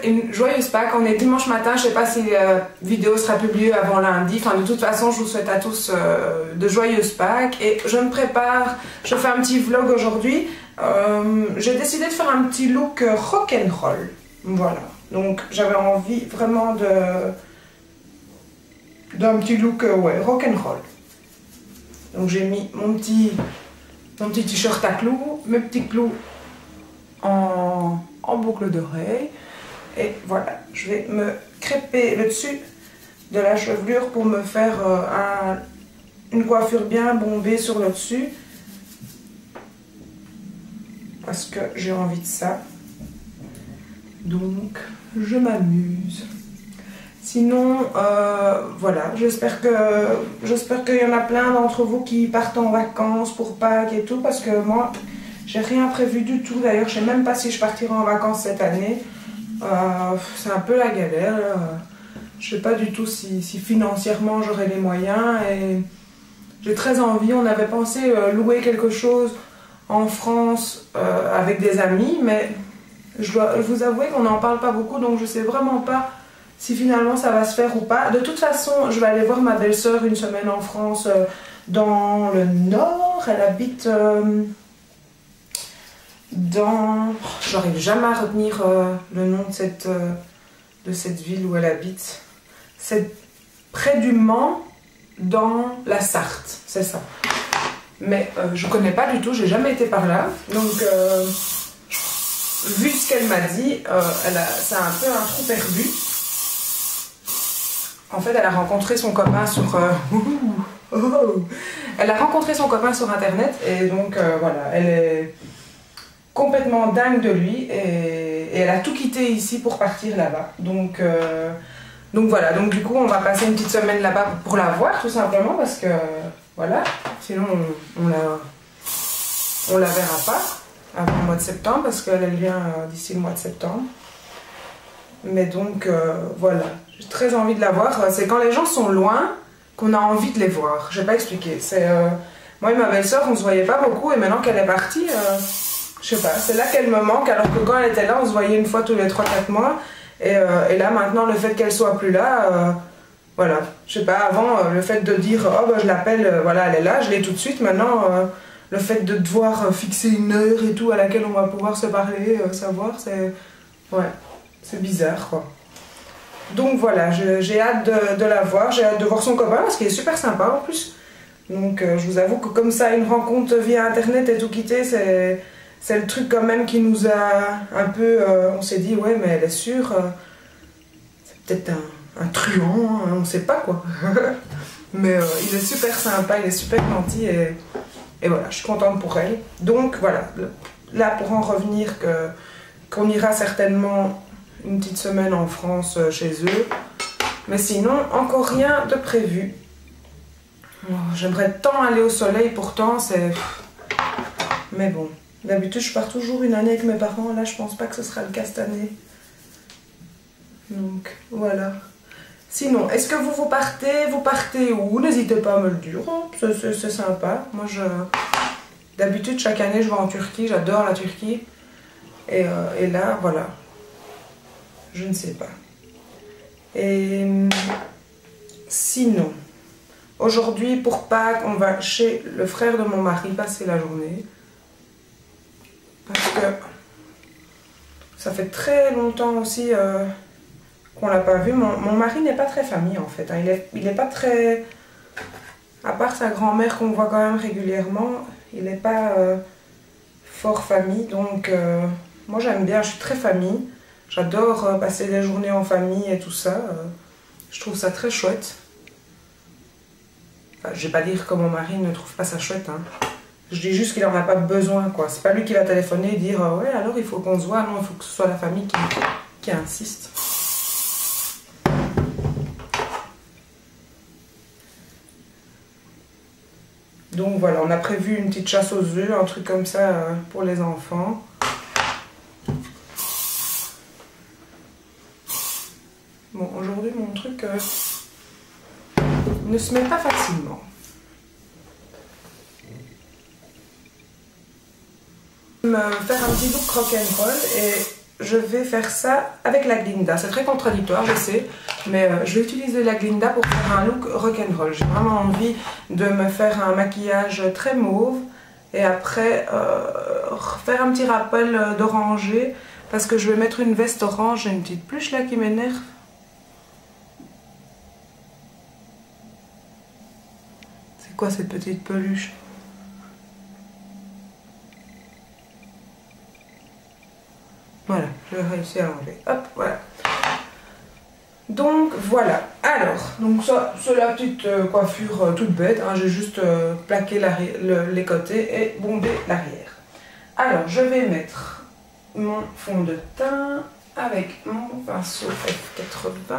une joyeuse Pâques. On est dimanche matin, je sais pas si la vidéo sera publiée avant lundi. Enfin, de toute façon, je vous souhaite à tous de joyeuses Pâques. Et je me prépare, je fais un petit vlog aujourd'hui. J'ai décidé de faire un petit look rock'n'roll. Voilà. Donc, j'avais envie vraiment d'un petit look ouais, rock'n'roll. Donc, j'ai mis mon petit t-shirt à clous, mes petits clous en boucle d'oreille. Et voilà, je vais me crêper le dessus de la chevelure pour me faire une coiffure bien bombée sur le dessus. Parce que j'ai envie de ça. Donc, je m'amuse. Sinon, voilà, j'espère qu'il y en a plein d'entre vous qui partent en vacances pour Pâques et tout. Parce que moi, j'ai rien prévu du tout. D'ailleurs, je sais même pas si je partirai en vacances cette année. C'est un peu la galère. Je sais pas du tout si financièrement j'aurai les moyens. Et j'ai très envie. On avait pensé louer quelque chose en France avec des amis. Mais je dois vous avouer qu'on n'en parle pas beaucoup. Donc je sais vraiment pas si finalement ça va se faire ou pas. De toute façon, je vais aller voir ma belle-sœur une semaine en France dans le nord. Elle habite... j'arrive jamais à retenir le nom de cette ville où elle habite. C'est près du Mans, dans la Sarthe, c'est ça. Mais je connais pas du tout, j'ai jamais été par là. Donc, vu ce qu'elle m'a dit, c'est un peu un trou perdu. En fait, elle a rencontré son copain sur... Elle a rencontré son copain sur internet et donc voilà, elle est complètement dingue de lui et elle a tout quitté ici pour partir là-bas. Donc voilà, donc du coup on va passer une petite semaine là-bas pour la voir tout simplement parce que voilà, sinon on la verra pas avant le mois de septembre parce qu'elle vient d'ici le mois de septembre. Mais donc voilà, j'ai très envie de la voir. C'est quand les gens sont loin qu'on a envie de les voir. Je vais pas expliquer. Moi et ma belle-sœur on se voyait pas beaucoup et maintenant qu'elle est partie... je sais pas, c'est là qu'elle me manque, alors que quand elle était là, on se voyait une fois tous les 3-4 mois. Et là, maintenant, le fait qu'elle soit plus là, voilà. Je sais pas, avant, le fait de dire, oh, bah, je l'appelle, voilà, elle est là, je l'ai tout de suite. Maintenant, le fait de devoir fixer une heure et tout à laquelle on va pouvoir se parler, savoir, c'est... Ouais, c'est bizarre, quoi. Donc voilà, j'ai hâte de la voir, j'ai hâte de voir son copain, parce qu'il est super sympa, en plus. Donc, je vous avoue que comme ça, une rencontre via Internet et tout quitter, c'est le truc quand même qui nous a un peu... on s'est dit, ouais, mais elle est sûre, c'est peut-être un truand, hein, on sait pas quoi. Mais il est super sympa, il est super gentil et voilà, je suis contente pour elle. Donc voilà, là pour en revenir, qu'on ira certainement une petite semaine en France chez eux. Mais sinon, encore rien de prévu. Oh, j'aimerais tant aller au soleil, pourtant c'est... Mais bon... D'habitude, je pars toujours une année avec mes parents. Là, je pense pas que ce sera le cas cette année. Donc, voilà. Sinon, est-ce que vous partez où? N'hésitez pas à me le dire. Oh, c'est sympa. Moi, d'habitude, chaque année, je vais en Turquie. J'adore la Turquie. Et là, voilà. Je ne sais pas. Et sinon, aujourd'hui, pour Pâques, on va chez le frère de mon mari passer la journée. Parce que ça fait très longtemps aussi qu'on l'a pas vu. Mon mari n'est pas très famille en fait. Hein. Il est pas très... À part sa grand-mère qu'on voit quand même régulièrement, il n'est pas fort famille. Donc moi j'aime bien, je suis très famille. J'adore passer des journées en famille et tout ça. Je trouve ça très chouette. Enfin, je vais pas dire que mon mari ne trouve pas ça chouette. Hein. Je dis juste qu'il n'en a pas besoin, quoi. C'est pas lui qui va téléphoner et dire ouais, alors il faut qu'on se voit. Non, il faut que ce soit la famille qui insiste. Donc voilà, on a prévu une petite chasse aux œufs, un truc comme ça pour les enfants. Bon, aujourd'hui, mon truc ne se met pas facilement. Me faire un petit look rock'n'roll et je vais faire ça avec la Glinda. C'est très contradictoire, je sais, mais je vais utiliser la Glinda pour faire un look rock'n'roll. J'ai vraiment envie de me faire un maquillage très mauve et après faire un petit rappel d'orangé parce que je vais mettre une veste orange. J'ai une petite pluche là qui m'énerve. C'est quoi cette petite peluche? Voilà, je vais réussir à l'enlever. Hop, voilà. Donc voilà. Alors, donc ça, c'est la petite coiffure toute bête. Hein. J'ai juste plaqué les côtés et bombé l'arrière. Alors, je vais mettre mon fond de teint avec mon pinceau F80.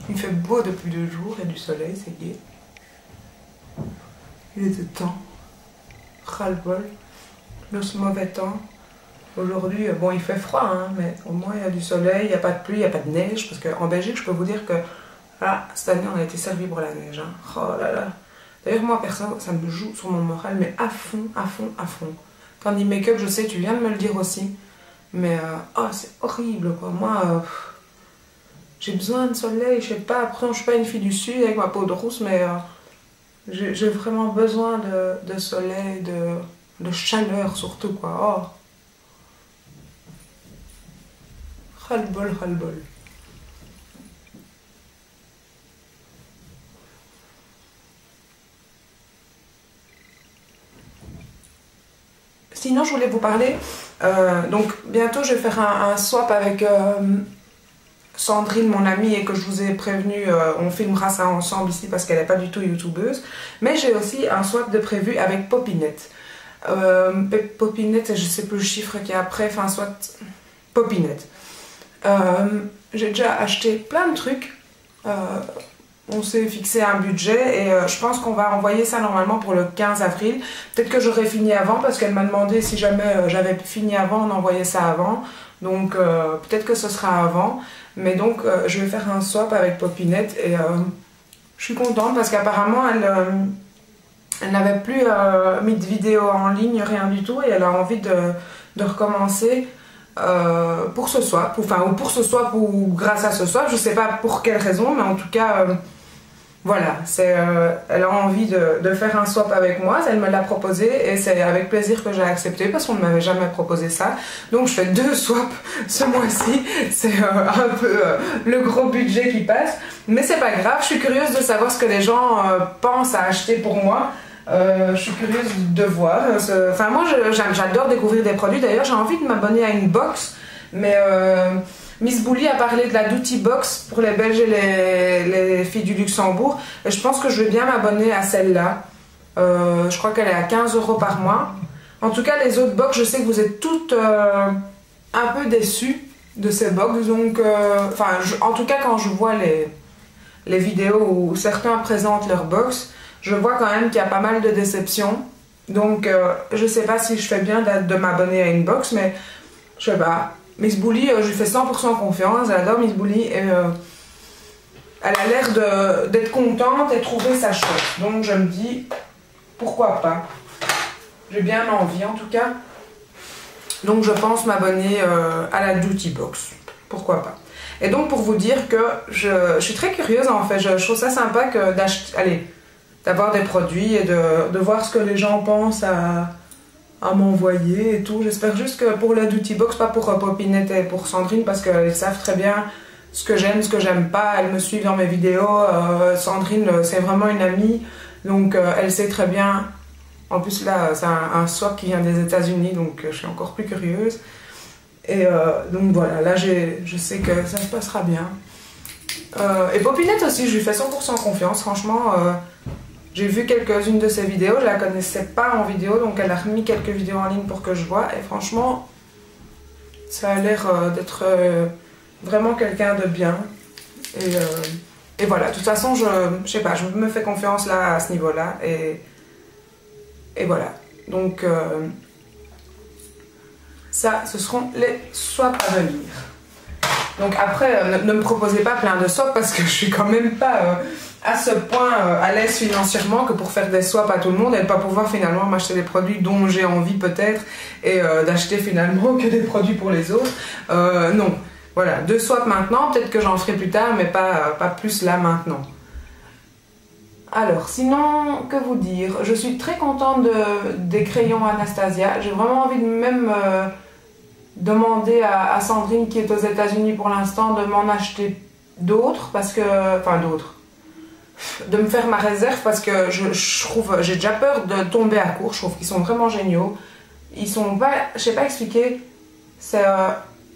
Il fait beau depuis 2 jours et du soleil, c'est gai. Il était temps. Ras-le-bol. Le mauvais temps. Aujourd'hui, bon, il fait froid, hein, mais au moins il y a du soleil, il n'y a pas de pluie, il n'y a pas de neige. Parce qu'en Belgique, je peux vous dire que là, cette année, on a été servi pour la neige. Hein. Oh là là. D'ailleurs, moi, perso, ça me joue sur mon moral, mais à fond, à fond, à fond. Quand on dit make-up, je sais, tu viens de me le dire aussi. Mais, oh, c'est horrible, quoi. Moi, j'ai besoin de soleil, je sais pas. Après, je suis pas une fille du Sud avec ma peau de rousse, mais j'ai vraiment besoin de soleil, de chaleur surtout, quoi. Oh. Ras-le-bol, ras-le-bol. Sinon, je voulais vous parler. Donc, bientôt, je vais faire un swap avec Sandrine, mon amie, et que je vous ai prévenu. On filmera ça ensemble ici parce qu'elle n'est pas du tout youtubeuse. Mais j'ai aussi un swap de prévu avec Popinette. Popinette, je sais plus le chiffre qu'il y a après. Enfin, soit Popinette. J'ai déjà acheté plein de trucs. On s'est fixé un budget et je pense qu'on va envoyer ça normalement pour le 15 avril. Peut-être que j'aurai fini avant parce qu'elle m'a demandé si jamais j'avais fini avant, on envoyait ça avant. Donc peut-être que ce sera avant. Mais donc je vais faire un swap avec Popinette et je suis contente parce qu'apparemment elle n'avait plus mis de vidéo en ligne, rien du tout, et elle a envie de recommencer. Pour ce swap, ou pour ce swap ou grâce à ce swap, je sais pas pour quelle raison, mais en tout cas voilà, elle a envie de faire un swap avec moi, elle me l'a proposé et c'est avec plaisir que j'ai accepté parce qu'on ne m'avait jamais proposé ça. Donc je fais 2 swaps ce mois-ci, c'est un peu le gros budget qui passe, mais c'est pas grave, je suis curieuse de savoir ce que les gens pensent à acheter pour moi. Je suis curieuse de voir. Enfin, moi, j'adore découvrir des produits. D'ailleurs, j'ai envie de m'abonner à une box. Mais Miss Bouli a parlé de la Duty Box pour les Belges et les filles du Luxembourg. Et je pense que je vais bien m'abonner à celle-là. Je crois qu'elle est à 15 € par mois. En tout cas, les autres box, je sais que vous êtes toutes un peu déçues de ces box. Donc, en tout cas, quand je vois les vidéos où certains présentent leur box, je vois quand même qu'il y a pas mal de déceptions. Donc, je sais pas si je fais bien de m'abonner à une box, mais je sais pas. Miss Bouli, je lui fais 100% confiance. Elle adore Miss Bouli et elle a l'air d'être contente et trouver sa chouette. Donc, je me dis, pourquoi pas. J'ai bien envie en tout cas. Donc, je pense m'abonner à la Duty Box. Pourquoi pas. Et donc, pour vous dire que je suis très curieuse en fait. Je trouve ça sympa que d'acheter. Allez. D'avoir des produits et de voir ce que les gens pensent à m'envoyer et tout. J'espère juste que pour la Duty Box, pas pour Popinette et pour Sandrine, parce qu'elles savent très bien ce que j'aime, ce que j'aime pas. Elles me suivent dans mes vidéos. Sandrine, c'est vraiment une amie, donc elle sait très bien. En plus là, c'est un swap qui vient des États-Unis, donc je suis encore plus curieuse. Et donc voilà, là je sais que ça se passera bien. Et Popinette aussi, je lui fais 100% confiance, franchement. J'ai vu quelques-unes de ses vidéos, je la connaissais pas en vidéo, donc elle a remis quelques vidéos en ligne pour que je vois. Et franchement, ça a l'air d'être vraiment quelqu'un de bien. Et voilà, de toute façon, je sais pas, je me fais confiance là à ce niveau-là. Et voilà. Donc Ça, ce seront les swaps à venir. Donc après, ne me proposez pas plein de swaps parce que je suis quand même pas à ce point à l'aise financièrement que pour faire des swaps à tout le monde et pas pouvoir finalement m'acheter des produits dont j'ai envie peut-être et d'acheter finalement que des produits pour les autres. Non, voilà, 2 swaps maintenant, peut-être que j'en ferai plus tard, mais pas plus là maintenant. Alors, sinon, que vous dire? Je suis très contente des crayons Anastasia. J'ai vraiment envie de même demander à Sandrine, qui est aux États-Unis pour l'instant, de m'en acheter d'autres, parce que... Enfin, d'autres. De me faire ma réserve, parce que je trouve... J'ai déjà peur de tomber à court. Je trouve qu'ils sont vraiment géniaux. Ils sont pas... Je sais pas expliquer. C'est...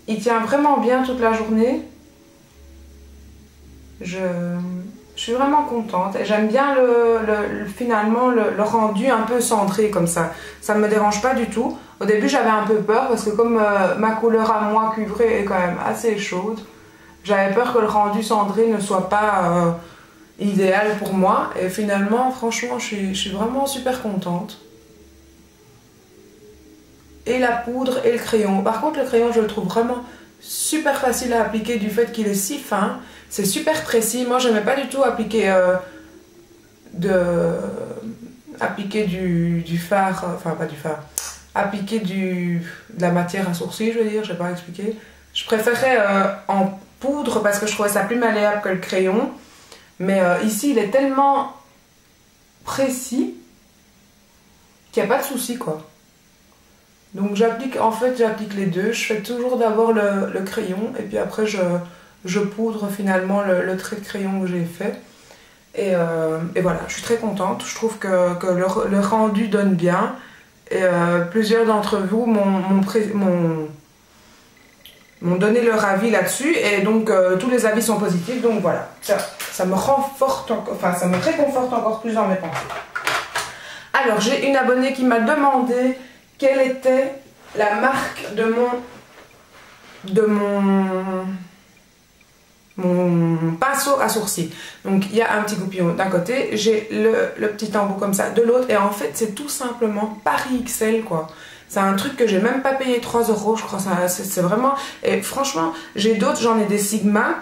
il tient vraiment bien toute la journée. Je suis vraiment contente et j'aime bien finalement le rendu un peu cendré comme ça. Ça ne me dérange pas du tout. Au début j'avais un peu peur parce que comme ma couleur à moi cuivrée est quand même assez chaude, j'avais peur que le rendu cendré ne soit pas idéal pour moi. Et finalement franchement je suis vraiment super contente. Et la poudre et le crayon. Par contre le crayon je le trouve vraiment super facile à appliquer du fait qu'il est si fin. C'est super précis. Moi, je n'aimais pas du tout appliquer du fard, enfin pas du fard, appliquer de la matière à sourcils, je veux dire, je ne sais pas expliquer. Je préférais en poudre parce que je trouvais ça plus malléable que le crayon. Mais ici, il est tellement précis qu'il n'y a pas de souci, quoi. Donc j'applique les deux. Je fais toujours d'abord le crayon et puis après je poudre finalement le trait de crayon que j'ai fait. Et voilà, je suis très contente. Je trouve que le rendu donne bien. Et plusieurs d'entre vous m'ont donné leur avis là-dessus. Et donc tous les avis sont positifs. Donc voilà, ça me renforce, enfin ça me réconforte encore plus dans mes pensées. Alors j'ai une abonnée qui m'a demandé quelle était la marque de mon pinceau à sourcils. Donc il y a un petit goupillon d'un côté, j'ai le petit embout comme ça de l'autre, et en fait c'est tout simplement Paris XL, quoi. C'est un truc que j'ai même pas payé 3 €, je crois. C'est vraiment... Et franchement, j'ai d'autres, j'en ai des Sigma.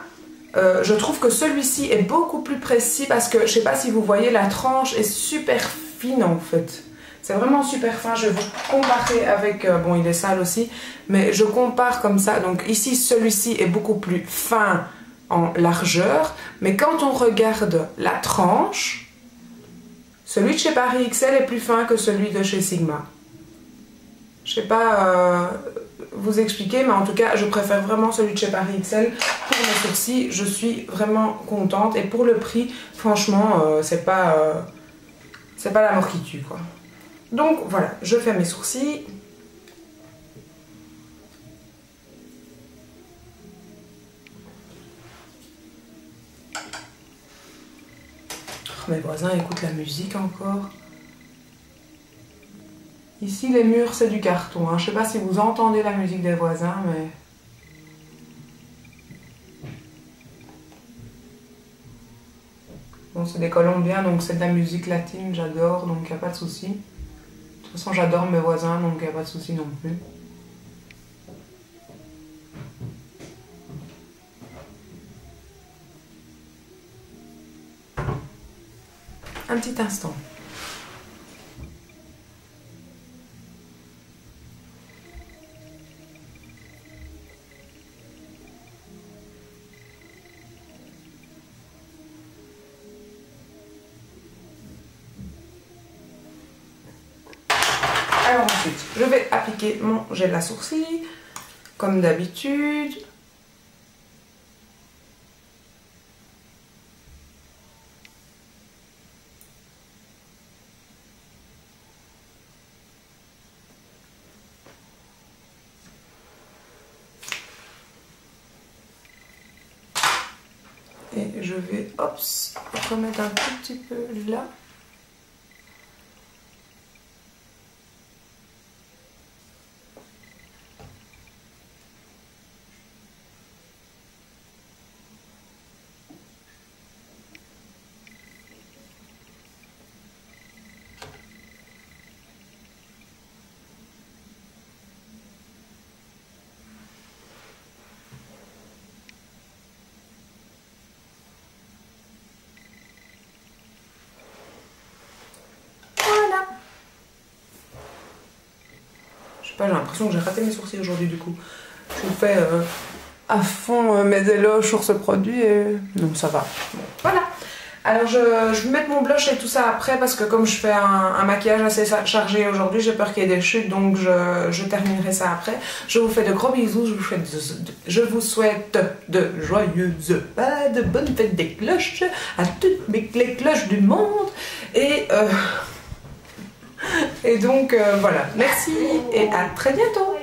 Je trouve que celui-ci est beaucoup plus précis parce que, je sais pas si vous voyez, la tranche est super fine en fait. C'est vraiment super fin. Je vais vous comparer avec... bon, il est sale aussi, mais je compare comme ça. Donc ici, celui-ci est beaucoup plus fin en largeur. Mais quand on regarde la tranche, celui de chez Paris XL est plus fin que celui de chez Sigma. Je sais pas vous expliquer, mais en tout cas, je préfère vraiment celui de chez Paris XL. Pour mes sourcils, je suis vraiment contente. Et pour le prix, franchement, c'est pas la mort qui tue, quoi. Donc voilà, je fais mes sourcils. Oh, mes voisins écoutent la musique encore. Ici, les murs, c'est du carton. Hein. Je ne sais pas si vous entendez la musique des voisins, mais... Bon, c'est des Colombiens, donc c'est de la musique latine, j'adore, donc il n'y a pas de souci. De toute façon, j'adore mes voisins, donc il n'y a pas de souci non plus. Un petit instant. Alors ensuite, je vais appliquer mon gel à sourcils, comme d'habitude. Et je vais, hop, remettre un tout petit peu là. sais pas, j'ai l'impression que j'ai raté mes sourcils aujourd'hui du coup. Je vous fais à fond mes éloges sur ce produit et non, ça va. Bon, voilà. Alors je vais mettre mon blush et tout ça après parce que comme je fais un maquillage assez chargé aujourd'hui, j'ai peur qu'il y ait des chutes, donc je terminerai ça après. Je vous fais de gros bisous, je vous souhaite de joyeuses, de bonnes fêtes des cloches à toutes les cloches du monde et donc voilà, merci et à très bientôt.